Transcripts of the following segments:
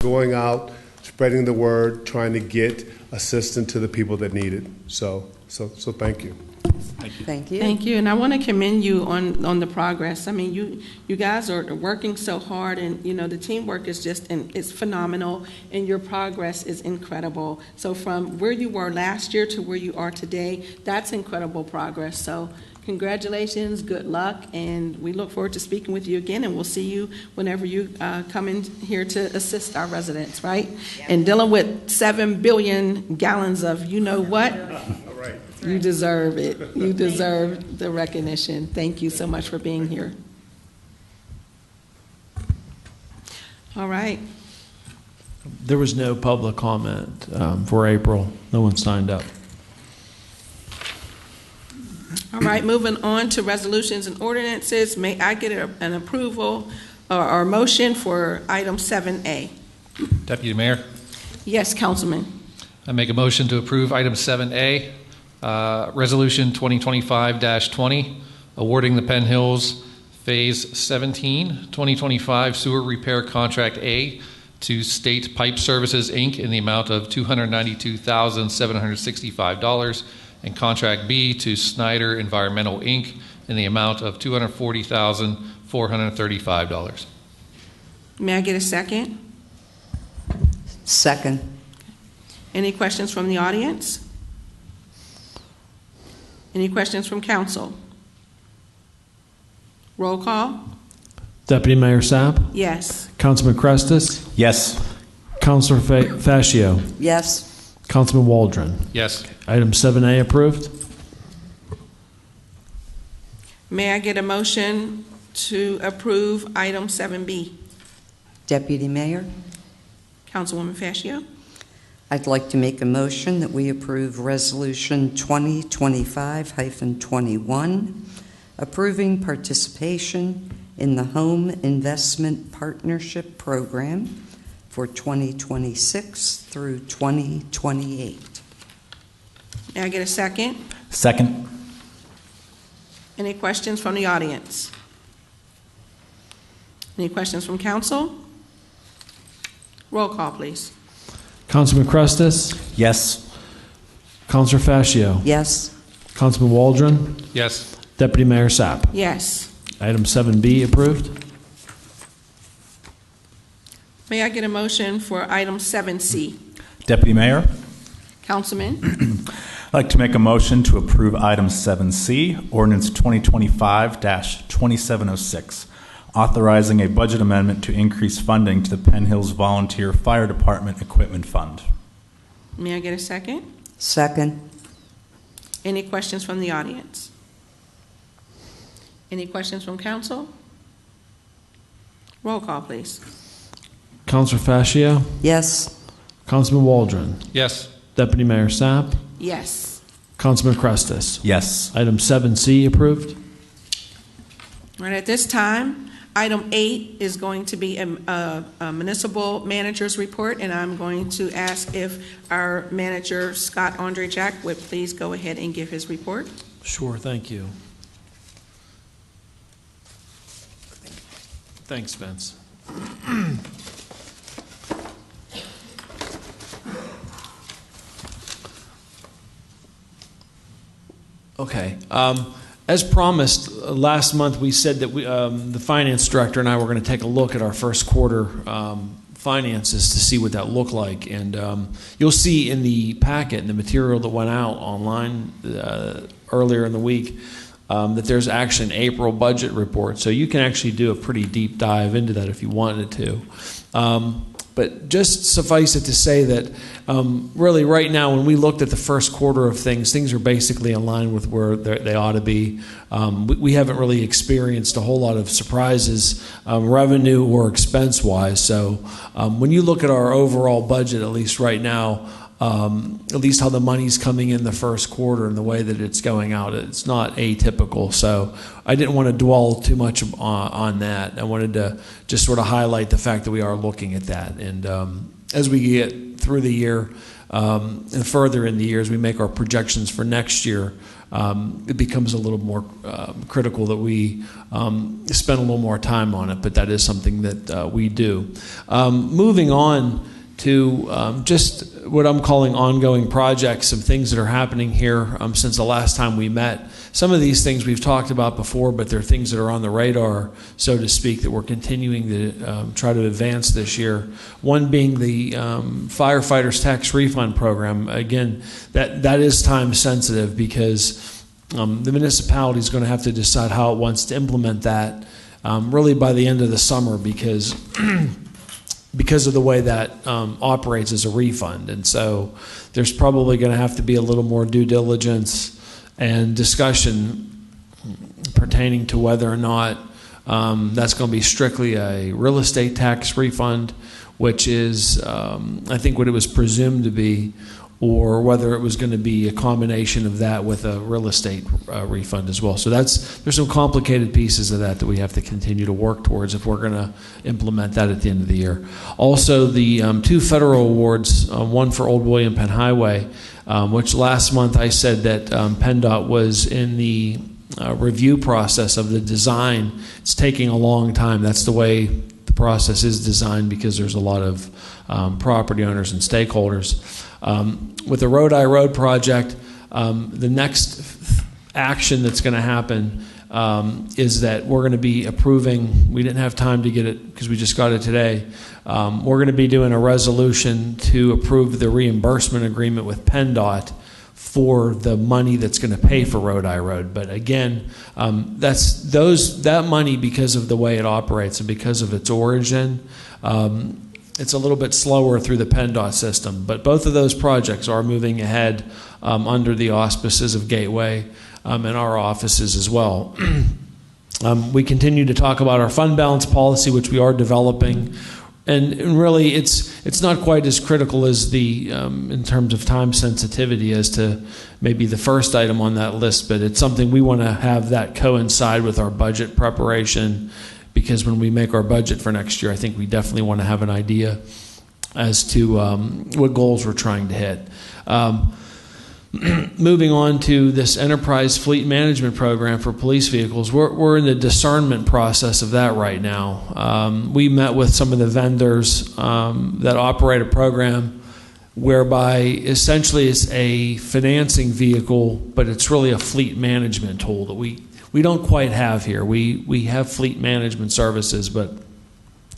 going out, spreading the word, trying to get assistance to the people that need it. So thank you. Thank you. Thank you, and I want to commend you on the progress. I mean, you guys are working so hard, and the teamwork is it's phenomenal, and your progress is incredible. So from where you were last year to where you are today, that's incredible progress. So congratulations, good luck, and we look forward to speaking with you again, and we'll see you whenever you come in here to assist our residents, right? Yeah. And dealing with 7 billion gallons of what? Right. You deserve it. You deserve the recognition. Thank you so much for being here. All right. There was no public comment for April. No one signed up. All right, moving on to resolutions and ordinances. May I get an approval or motion for item 7A? Deputy Mayor? Yes, Councilman. I make a motion to approve item 7A, Resolution 2025-20, awarding the Penn Hills Phase 17 2025 Sewer Repair Contract A to State Pipe Services, Inc. in the amount of $292,765, and Contract B to Snyder Environmental, Inc. in the amount of $240,435. May I get a second? Second. Any questions from the audience? Any questions from council? Roll call. Deputy Mayor Sapp? Yes. Councilman Crestis? Yes. Councilor Fascio? Yes. Councilman Waldron? Yes. Item 7A approved. May I get a motion to approve item 7B? Deputy Mayor, Councilwoman Fascio? I'd like to make a motion that we approve Resolution 2025-21, approving participation in the Home Investment Partnership Program for 2026 through 2028. May I get a second? Second. Any questions from the audience? Any questions from council? Roll call, please. Councilman Crestis? Yes. Councilor Fascio? Yes. Councilman Waldron? Yes. Deputy Mayor Sapp? Yes. Item 7B approved. May I get a motion for item 7C? Deputy Mayor, Councilman? I'd like to make a motion to approve item 7C, ordinance 2025-2706, authorizing a budget amendment to increase funding to the Penn Hills Volunteer Fire Department Equipment Fund. May I get a second? Second. Any questions from the audience? Any questions from council? Roll call, please. Councilor Fascio? Yes. Councilman Waldron? Yes. Deputy Mayor Sapp? Yes. Councilman Crestis? Yes. Item 7C approved. All right, at this time, item 8 is going to be a municipal manager's report, and I'm going to ask if our manager, Scott Andre Jack, would please go ahead and give his report. Sure, thank you. Thanks, Vince. Okay. As promised, last month we said that the finance director and I were going to take a look at our first quarter finances to see what that looked like. And you'll see in the packet, in the material that went out online earlier in the week, that there's actually an April budget report. So you can actually do a pretty deep dive into that if you wanted to. But just suffice it to say that really right now when we looked at the first quarter of things are basically in line with where they ought to be. We haven't really experienced a whole lot of surprises, revenue or expense-wise. So when you look at our overall budget, at least right now, at least how the money's coming in the first quarter and the way that it's going out, it's not atypical. So I didn't want to dwell too much on that. I wanted to just sort of highlight the fact that we are looking at that. And as we get through the year and further in the year, as we make our projections for next year, it becomes a little more critical that we spend a little more time on it, but that is something that we do. Moving on to just what I'm calling ongoing projects, some things that are happening here since the last time we met. Some of these things we've talked about before, but they're things that are on the radar, so to speak, that we're continuing to try to advance this year. One being the firefighters tax refund program. Again, that is time sensitive because the municipality is going to have to decide how it wants to implement that really by the end of the summer because of the way that operates as a refund. And so there's probably going to have to be a little more due diligence and discussion pertaining to whether or not that's going to be strictly a real estate tax refund, which is, I think, what it was presumed to be, or whether it was going to be a combination of that with a real estate refund as well. So there's some complicated pieces of that we have to continue to work towards if we're going to implement that at the end of the year. Also, the 2 federal awards, one for Old William Penn Highway, which last month I said that PennDOT was in the review process of the design. It's taking a long time. That's the way the process is designed because there's a lot of property owners and stakeholders. With the Road I Road project, the next action that's going to happen is that we're going to be approving, we didn't have time to get it because we just got it today, we're going to be doing a resolution to approve the reimbursement agreement with PennDOT for the money that's going to pay for Road I Road. But again, that money, because of the way it operates and because of its origin, it's a little bit slower through the PennDOT system. But both of those projects are moving ahead under the auspices of Gateway and our offices as well. We continue to talk about our fund balance policy, which we are developing. And really, it's not quite as critical as the in terms of time sensitivity as to maybe the first item on that list, but it's something we want to have that coincide with our budget preparation, because when we make our budget for next year, I think we definitely want to have an idea as to what goals we're trying to hit. Moving on to this enterprise fleet management program for police vehicles, we're in the discernment process of that right now. We met with some of the vendors that operate a program whereby essentially it's a financing vehicle, but it's really a fleet management tool that we don't quite have here. We have fleet management services, but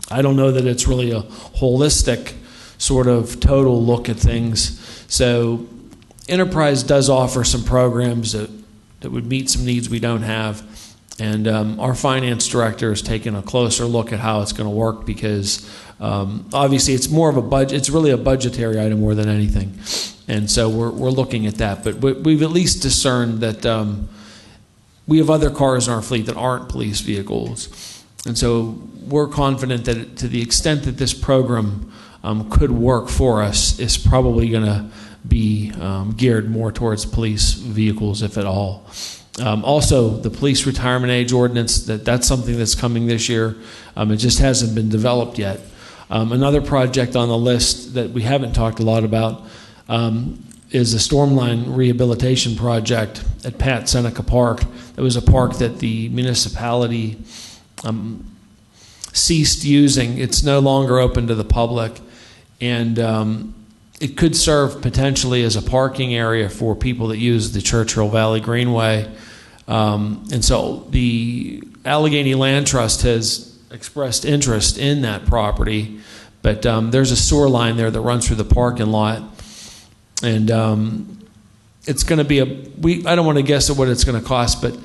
I don't know that it's really a holistic sort of total look at things. So Enterprise does offer some programs that would meet some needs we don't have, and our finance director is taking a closer look at how it's going to work because obviously it's more of a budget. It's really a budgetary item more than anything, and so we're looking at that. But we've at least discerned that we have other cars in our fleet that aren't police vehicles, and so we're confident that to the extent that this program could work for us, is probably going to be geared more towards police vehicles, if at all. Also, the police retirement age ordinance, that's something that's coming this year. It just hasn't been developed yet. Another project on the list that we haven't talked a lot about is the Stormline Rehabilitation Project at Pat Seneca Park. It was a park that the municipality ceased using. It's no longer open to the public, and it could serve potentially as a parking area for people that use the Churchill Valley Greenway. And so the Allegheny Land Trust has expressed interest in that property, but there's a sewer line there that runs through the parking lot. And it's going to be I don't want to guess at what it's going to cost, but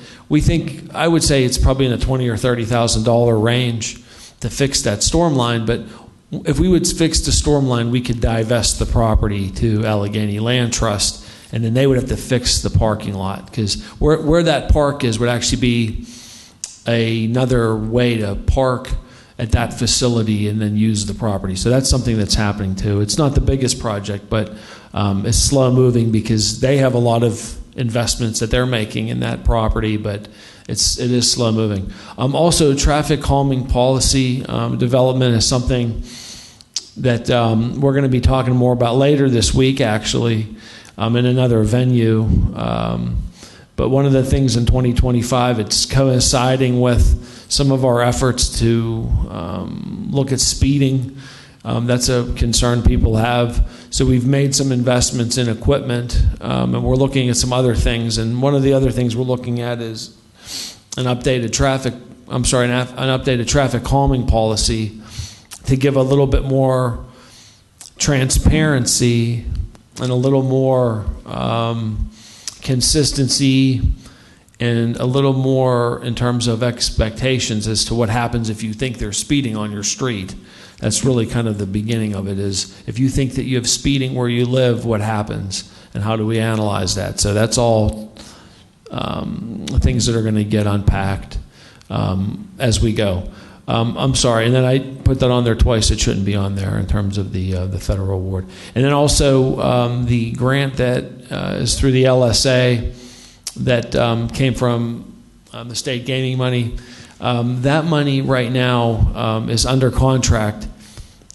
I would say it's probably in the $20,000 or $30,000 range to fix that storm line. But if we would fix the storm line, we could divest the property to Allegheny Land Trust, and then they would have to fix the parking lot, because where that park is would actually be another way to park at that facility and then use the property. So that's something that's happening too. It's not the biggest project, but it's slow moving because they have a lot of investments that they're making in that property, but it is slow moving. Also, traffic calming policy development is something that we're going to be talking more about later this week, actually, in another venue. But one of the things in 2025, it's coinciding with some of our efforts to look at speeding. That's a concern people have. So we've made some investments in equipment, and we're looking at some other things. And one of the other things we're looking at is an updated traffic calming policy to give a little bit more transparency and a little more consistency and a little more in terms of expectations as to what happens if you think they're speeding on your street. That's really kind of the beginning of it, is if you think that you have speeding where you live, what happens and how do we analyze that? So that's all things that are going to get unpacked as we go. I'm sorry, and then I put that on there twice. It shouldn't be on there in terms of the federal award. And then also the grant that is through the LSA that came from the state gaming money. That money right now is under contract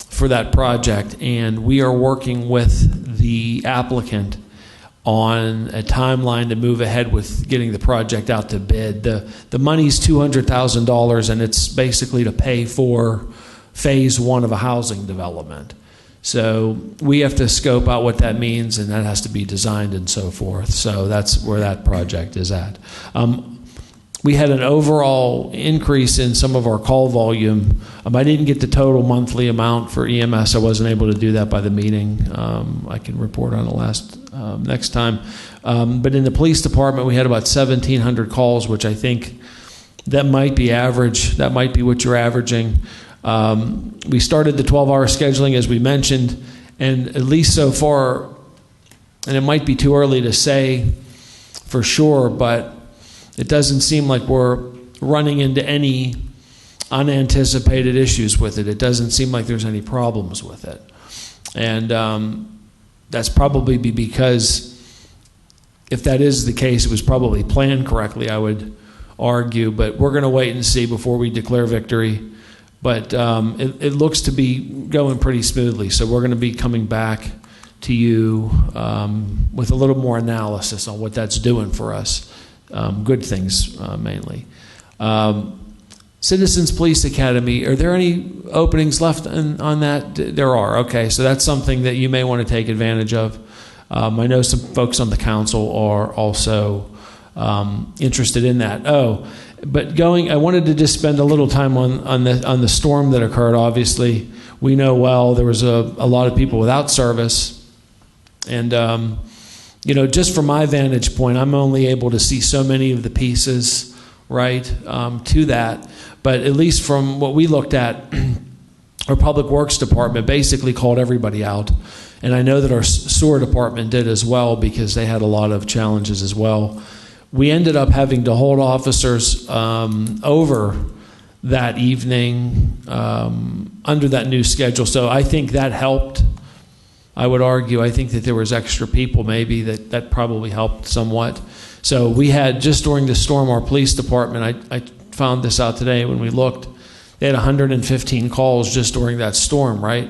for that project, and we are working with the applicant on a timeline to move ahead with getting the project out to bid. The money's $200,000, and it's basically to pay for phase one of a housing development. So we have to scope out what that means, and that has to be designed and so forth. So that's where that project is at. We had an overall increase in some of our call volume. I didn't get the total monthly amount for EMS. I wasn't able to do that by the meeting. I can report on it next time. But in the police department, we had about 1,700 calls, which I think that might be average. That might be what you're averaging. We started the 12-hour scheduling, as we mentioned, and at least so far, and it might be too early to say for sure, but it doesn't seem like we're running into any unanticipated issues with it. It doesn't seem like there's any problems with it. And that's probably because if that is the case, it was probably planned correctly, I would argue. But we're going to wait and see before we declare victory. But it looks to be going pretty smoothly. So we're going to be coming back to you with a little more analysis on what that's doing for us. Good things, mainly. Citizens Police Academy, are there any openings left on that? There are. Okay, so that's something that you may want to take advantage of. I know some folks on the council are also interested in that. But I wanted to just spend a little time on the storm that occurred. Obviously, we know well there was a lot of people without service, and just from my vantage point, I'm only able to see so many of the pieces, right, to that. But at least from what we looked at, our Public Works Department basically called everybody out. And I know that our sewer department did as well, because they had a lot of challenges as well. We ended up having to hold officers over that evening under that new schedule. So I think that helped. I would argue, I think that there was extra people maybe that probably helped somewhat. So we had, just during the storm, our police department, I found this out today when we looked, they had 115 calls just during that storm, right?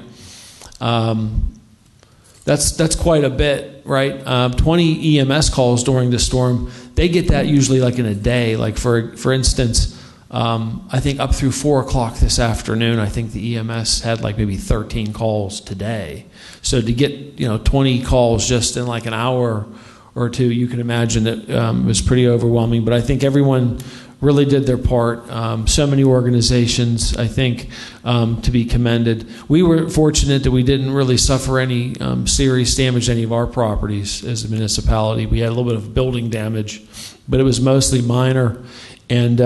That's quite a bit, right? 20 EMS calls during the storm. They get that usually like in a day. Like for instance, I think up through 4 o'clock this afternoon, I think the EMS had like maybe 13 calls today. So to get 20 calls just in like an hour or two, you can imagine it was pretty overwhelming. But I think everyone really did their part. So many organizations, I think, to be commended. We were fortunate that we didn't really suffer any serious damage to any of our properties as a municipality. We had a little bit of building damage, but it was mostly minor. And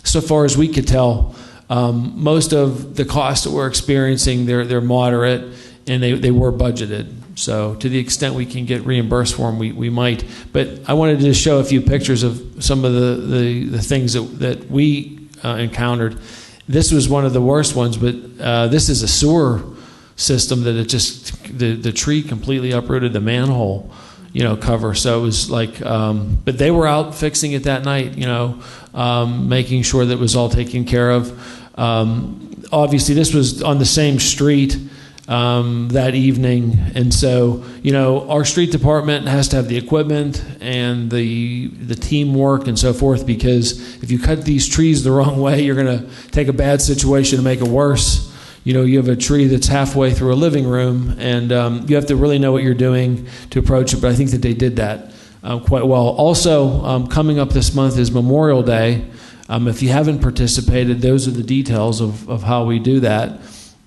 so far as we could tell, most of the costs that we're experiencing, they're moderate, and they were budgeted. So to the extent we can get reimbursed for them, we might. But I wanted to just show a few pictures of some of the things that we encountered. This was one of the worst ones, but this is a sewer system that the tree completely uprooted the manhole cover. So it was like, but they were out fixing it that night, making sure that it was all taken care of. Obviously, this was on the same street that evening. And so, our street department has to have the equipment and the teamwork and so forth, because if you cut these trees the wrong way, you're going to take a bad situation and make it worse. You have a tree that's halfway through a living room, and you have to really know what you're doing to approach it. But I think that they did that quite well. Also, coming up this month is Memorial Day. If you haven't participated, those are the details of how we do that.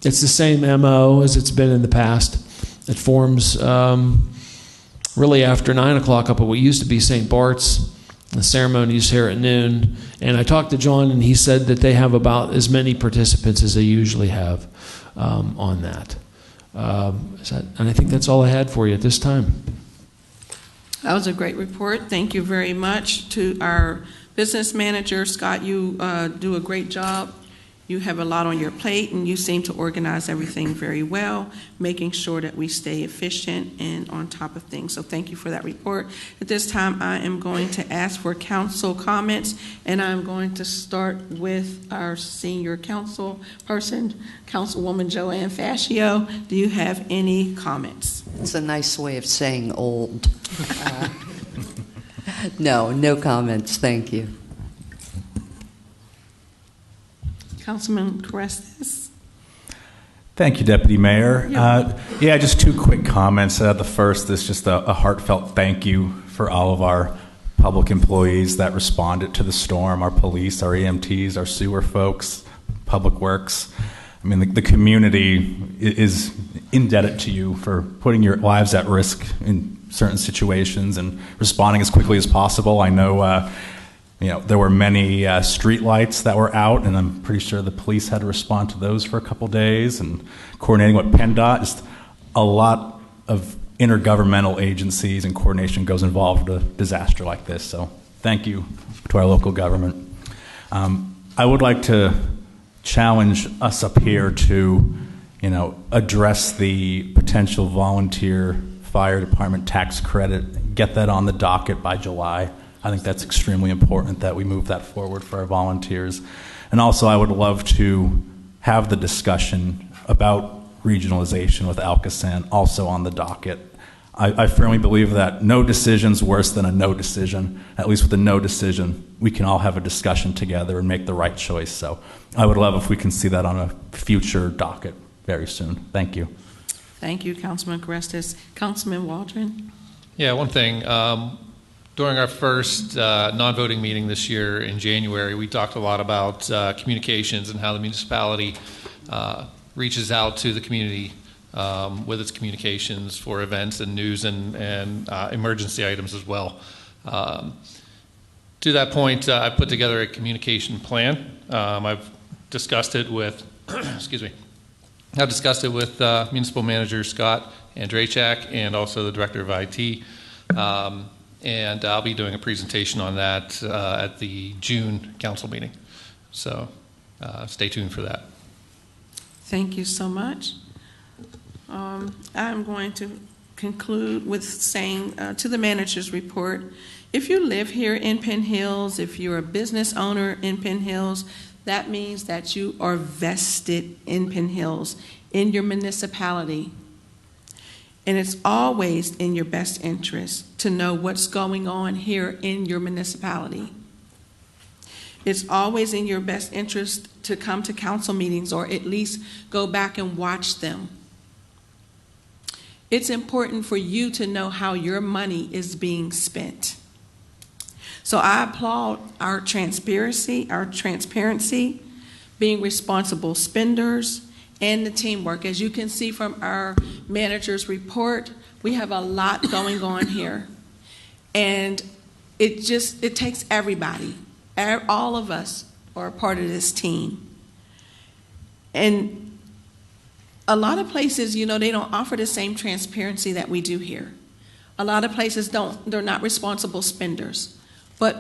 It's the same MO as it's been in the past. It forms really after 9 o'clock up at what used to be St. Bart's. The ceremony is here at noon. And I talked to John, and he said that they have about as many participants as they usually have on that. And I think that's all I had for you at this time. That was a great report. Thank you very much to our business manager. Scott, you do a great job. You have a lot on your plate, and you seem to organize everything very well, making sure that we stay efficient and on top of things. So thank you for that report. At this time, I am going to ask for council comments, and I'm going to start with our senior council person, Councilwoman Joanne Fascio. Do you have any comments? It's a nice way of saying old. No comments. Thank you. Councilman Carestas. Thank you, Deputy Mayor. Just two quick comments. The first is just a heartfelt thank you for all of our public employees that responded to the storm, our police, our EMTs, our sewer folks, Public Works. I mean, the community is indebted to you for putting your lives at risk in certain situations and responding as quickly as possible. I know there were many street lights that were out, and I'm pretty sure the police had to respond to those for a couple days, and coordinating with PennDOT. Just a lot of intergovernmental agencies and coordination goes involved with a disaster like this. So thank you to our local government. I would like to challenge us up here to, address the potential volunteer fire department tax credit, get that on the docket by July. I think that's extremely important that we move that forward for our volunteers. And also, I would love to have the discussion about regionalization with Alcosan also on the docket. I firmly believe that no decision's worse than a no decision. At least with a no decision, we can all have a discussion together and make the right choice. So I would love if we can see that on a future docket very soon. Thank you. Thank you, Councilman Carestas. Councilman Waldron. Yeah, one thing. During our first non-voting meeting this year in January, we talked a lot about communications and how the municipality reaches out to the community with its communications for events and news and emergency items as well. To that point, I put together a communication plan. I've discussed it with, excuse me, I've discussed it with Municipal Manager Scott Andrachak and also the Director of IT. And I'll be doing a presentation on that at the June council meeting. So stay tuned for that. Thank you so much. I'm going to conclude with saying to the manager's report, if you live here in Penn Hills, if you're a business owner in Penn Hills, that means that you are vested in Penn Hills, in your municipality. And it's always in your best interest to know what's going on here in your municipality. It's always in your best interest to come to council meetings or at least go back and watch them. It's important for you to know how your money is being spent. So I applaud our transparency, being responsible spenders, and the teamwork. As you can see from our manager's report, we have a lot going on here. And it takes everybody. All of us are a part of this team. And a lot of places, they don't offer the same transparency that we do here. A lot of places they're not responsible spenders. But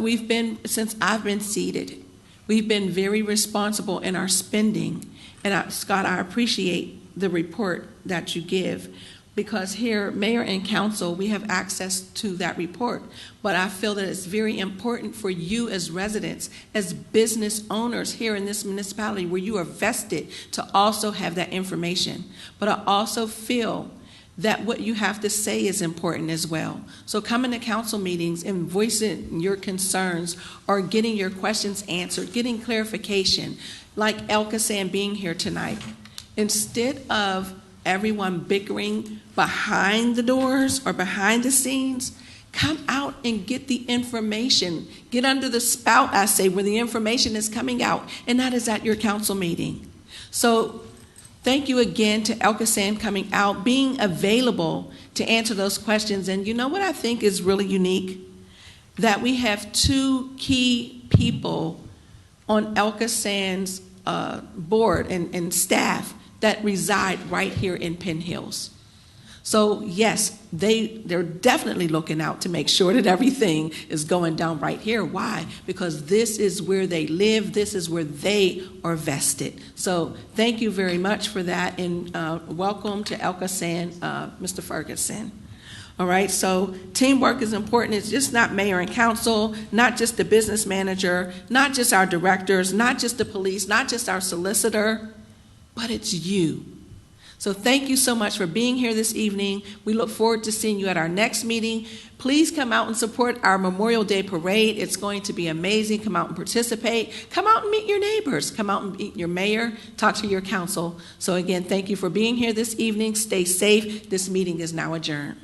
since I've been seated, we've been very responsible in our spending. And Scott, I appreciate the report that you give. because here, mayor and council, we have access to that report. But I feel that it's very important for you as residents, as business owners here in this municipality where you are vested, to also have that information. But I also feel that what you have to say is important as well. So coming to council meetings and voicing your concerns or getting your questions answered, getting clarification, like Elka saying being here tonight, instead of everyone bickering behind the doors or behind the scenes, come out and get the information. Get under the spout, I say, where the information is coming out, and that is at your council meeting. So thank you again to Elka San coming out, being available to answer those questions. And you know what I think is really unique? That we have two key people on Elka San's board and staff that reside right here in Penn Hills. So yes, they're definitely looking out to make sure that everything is going down right here. Why? Because this is where they live. This is where they are vested. So thank you very much for that, and welcome to Elka San, Mr. Ferguson. All right, so teamwork is important. It's just not mayor and council, not just the business manager, not just our directors, not just the police, not just our solicitor, but it's you. So thank you so much for being here this evening. We look forward to seeing you at our next meeting. Please come out and support our Memorial Day Parade. It's going to be amazing. Come out and participate. Come out and meet your neighbors. Come out and meet your mayor. Talk to your council. So again, thank you for being here this evening. Stay safe. This meeting is now adjourned.